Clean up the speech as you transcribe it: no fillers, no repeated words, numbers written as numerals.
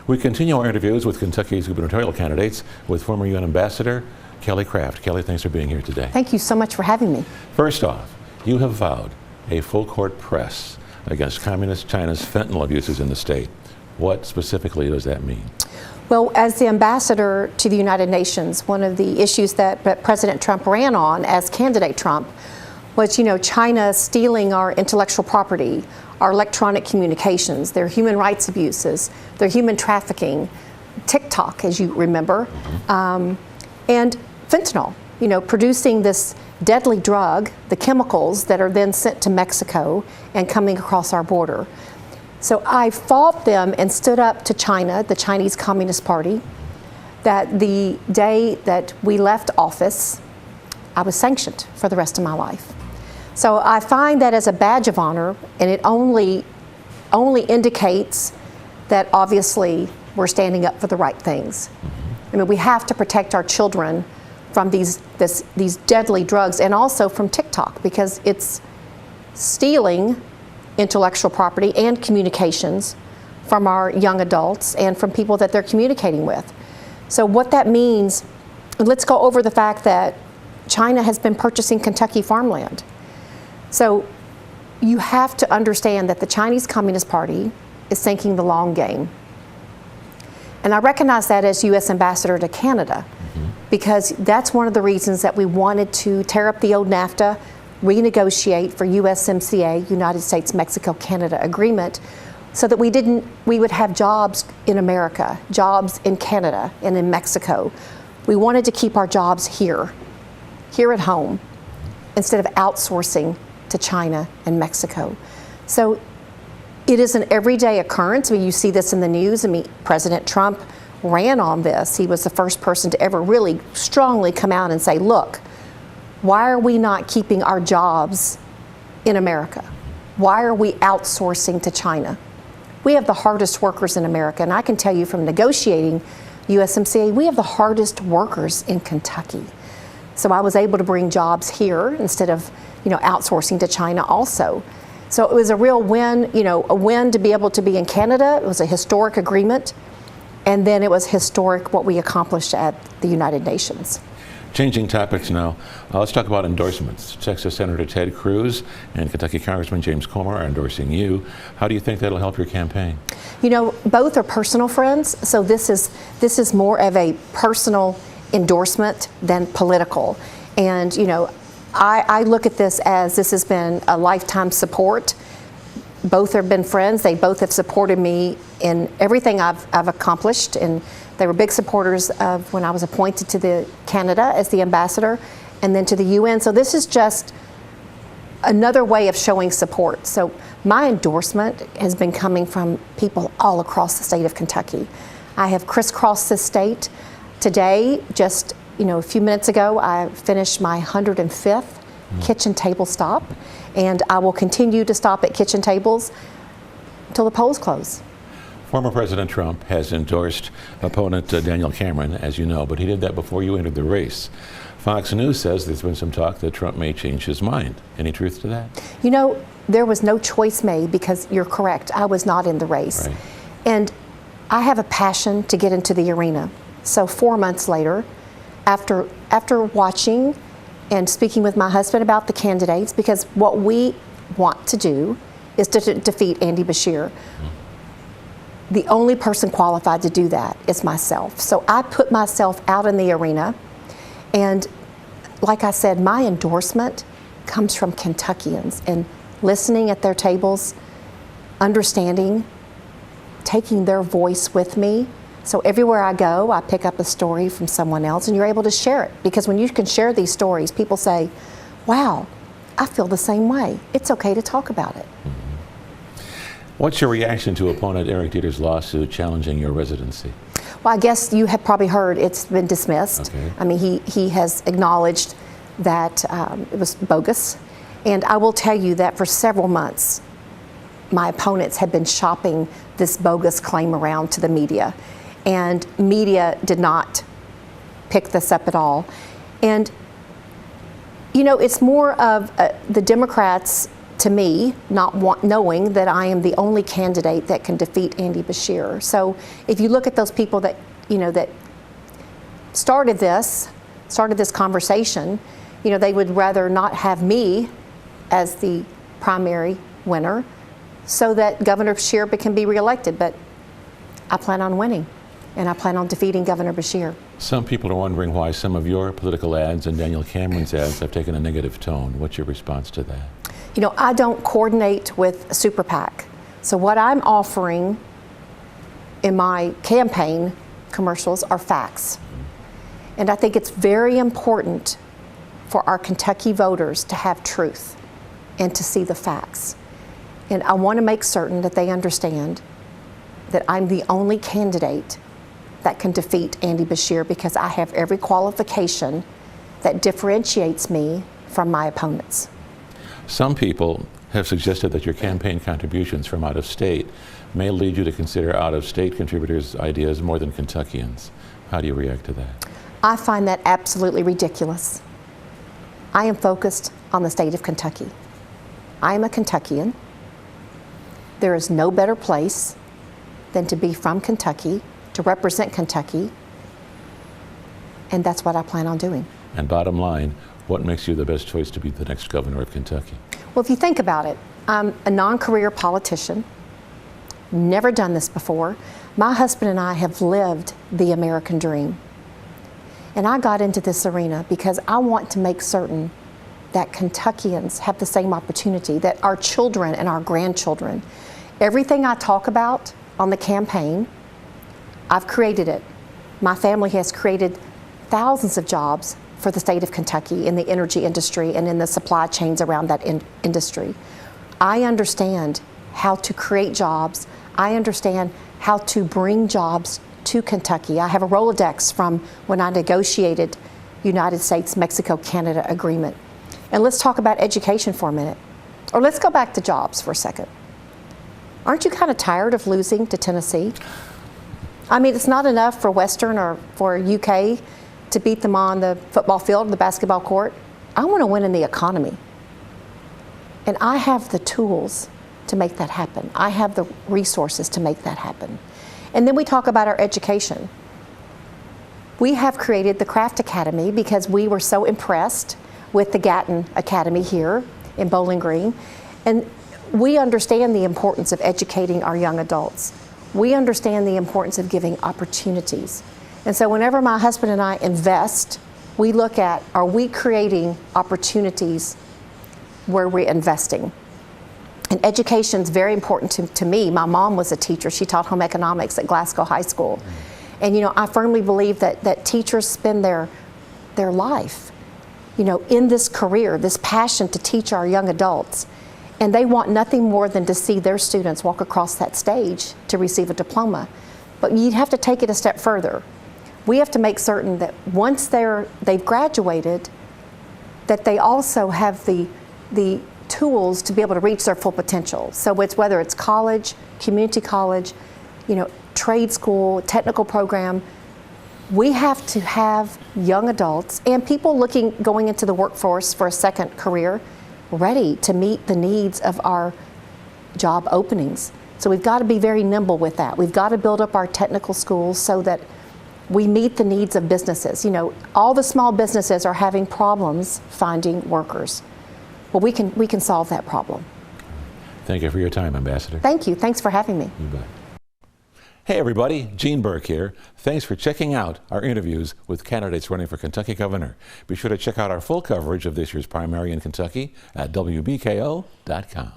We continue our interviews with Kentucky's gubernatorial candidates with former UN Ambassador Kelly Craft. Kelly, thanks for being here today. Thank you so much for having me. First off, you have vowed a full court press against Communist China's fentanyl abuses in the state. What specifically does that mean? Well, as the ambassador to the United Nations, one of the issues that President Trump ran on as candidate Trump was, China stealing our intellectual property, our electronic communications, their human rights abuses, their human trafficking, TikTok, as you remember, and fentanyl, producing this deadly drug, the chemicals that are then sent to Mexico and coming across our border. So I fought them and stood up to China, the Chinese Communist Party, that the day that we left office, I was sanctioned for the rest of my life. So I find that as a badge of honor, and it only indicates that obviously we're standing up for the right things. I mean, we have to protect our children from these deadly drugs, and also from TikTok, because it's stealing intellectual property and communications from our young adults and from people that they're communicating with. So what that means, let's go over the fact that China has been purchasing Kentucky farmland. So you have to understand that the Chinese Communist Party is thinking the long game. And I recognize that as U.S. Ambassador to Canada, because that's one of the reasons that we wanted to tear up the old NAFTA, renegotiate for USMCA, United States, Mexico, Canada agreement, so that we would have jobs in America, jobs in Canada and in Mexico. We wanted to keep our jobs here at home, instead of outsourcing to China and Mexico. So it is an everyday occurrence. I mean, you see this in the news. I mean, President Trump ran on this. He was the first person to ever really strongly come out and say, look, why are we not keeping our jobs in America? Why are we outsourcing to China? We have the hardest workers in America, and I can tell you from negotiating USMCA, we have the hardest workers in Kentucky. So I was able to bring jobs here instead of, outsourcing to China also. So it was a real win, a win to be able to be in Canada. It was a historic agreement. And then it was historic what we accomplished at the United Nations. Changing topics now, let's talk about endorsements. Texas Senator Ted Cruz and Kentucky Congressman James Comer are endorsing you. How do you think that'll help your campaign? Both are personal friends, so this is more of a personal endorsement than political. And I look at this as this has been a lifetime support. Both have been friends. They both have supported me in everything I've accomplished, and they were big supporters of when I was appointed to Canada as the ambassador, and then to the UN. So this is just another way of showing support. So my endorsement has been coming from people all across the state of Kentucky. I have crisscrossed the state. Today, just a few minutes ago, I finished my 105th kitchen table stop, and I will continue to stop at kitchen tables until the polls close. Former President Trump has endorsed opponent Daniel Cameron, as you know, but he did that before you entered the race. Fox News says there's been some talk that Trump may change his mind. Any truth to that? There was no choice made, because you're correct, I was not in the race. Right. And I have a passion to get into the arena. So 4 months later, after watching and speaking with my husband about the candidates, because what we want to do is to defeat Andy Beshear. The only person qualified to do that is myself. So I put myself out in the arena, and like I said, my endorsement comes from Kentuckians, and listening at their tables, understanding, taking their voice with me. So everywhere I go, I pick up a story from someone else, and you're able to share it. Because when you can share these stories, people say, wow, I feel the same way. It's okay to talk about it. What's your reaction to opponent Eric Dieter's lawsuit challenging your residency? Well, I guess you have probably heard it's been dismissed. Okay. I mean, he has acknowledged that it was bogus. And I will tell you that for several months, my opponents had been shopping this bogus claim around to the media. And media did not pick this up at all. And, it's more of the Democrats to me, knowing that I am the only candidate that can defeat Andy Beshear. So if you look at those people that, that started this conversation, they would rather not have me as the primary winner so that Governor Beshear can be reelected. But I plan on winning, and I plan on defeating Governor Beshear. Some people are wondering why some of your political ads and Daniel Cameron's ads have taken a negative tone. What's your response to that? I don't coordinate with a super PAC. So what I'm offering in my campaign commercials are facts. And I think it's very important for our Kentucky voters to have truth and to see the facts. And I want to make certain that they understand that I'm the only candidate that can defeat Andy Beshear because I have every qualification that differentiates me from my opponents. Some people have suggested that your campaign contributions from out of state may lead you to consider out of state contributors' ideas more than Kentuckians. How do you react to that? I find that absolutely ridiculous. I am focused on the state of Kentucky. I am a Kentuckian. There is no better place than to be from Kentucky, to represent Kentucky, and that's what I plan on doing. And bottom line, what makes you the best choice to be the next governor of Kentucky? Well, if you think about it, I'm a non-career politician, never done this before. My husband and I have lived the American dream. And I got into this arena because I want to make certain that Kentuckians have the same opportunity, that our children and our grandchildren, everything I talk about on the campaign, I've created it. My family has created thousands of jobs for the state of Kentucky in the energy industry and in the supply chains around that industry. I understand how to create jobs. I understand how to bring jobs to Kentucky. I have a Rolodex from when I negotiated United States-Mexico-Canada agreement. And let's talk about education for a minute. Or let's go back to jobs for a second. Aren't you kind of tired of losing to Tennessee? I mean, it's not enough for Western or for UK to beat them on the football field, the basketball court. I want to win in the economy. And I have the tools to make that happen. I have the resources to make that happen. And then we talk about our education. We have created the Craft Academy because we were so impressed with the Gatton Academy here in Bowling Green. And we understand the importance of educating our young adults. We understand the importance of giving opportunities. And so whenever my husband and I invest, we look at, are we creating opportunities where we're investing? And education is very important to me. My mom was a teacher. She taught home economics at Glasgow High School. And I firmly believe that teachers spend their life, in this career, this passion to teach our young adults. And they want nothing more than to see their students walk across that stage to receive a diploma. But you'd have to take it a step further. We have to make certain that once they've graduated, that they also have the tools to be able to reach their full potential. So whether it's college, community college, trade school, technical program, we have to have young adults and people going into the workforce for a second career ready to meet the needs of our job openings. So we've got to be very nimble with that. We've got to build up our technical schools so that we meet the needs of businesses. All the small businesses are having problems finding workers. Well, we can solve that problem. Thank you for your time, Ambassador. Thank you. Thanks for having me. You bet. Hey everybody, Gene Birk here. Thanks for checking out our interviews with candidates running for Kentucky Governor. Be sure to check out our full coverage of this year's primary in Kentucky at WBKO.com.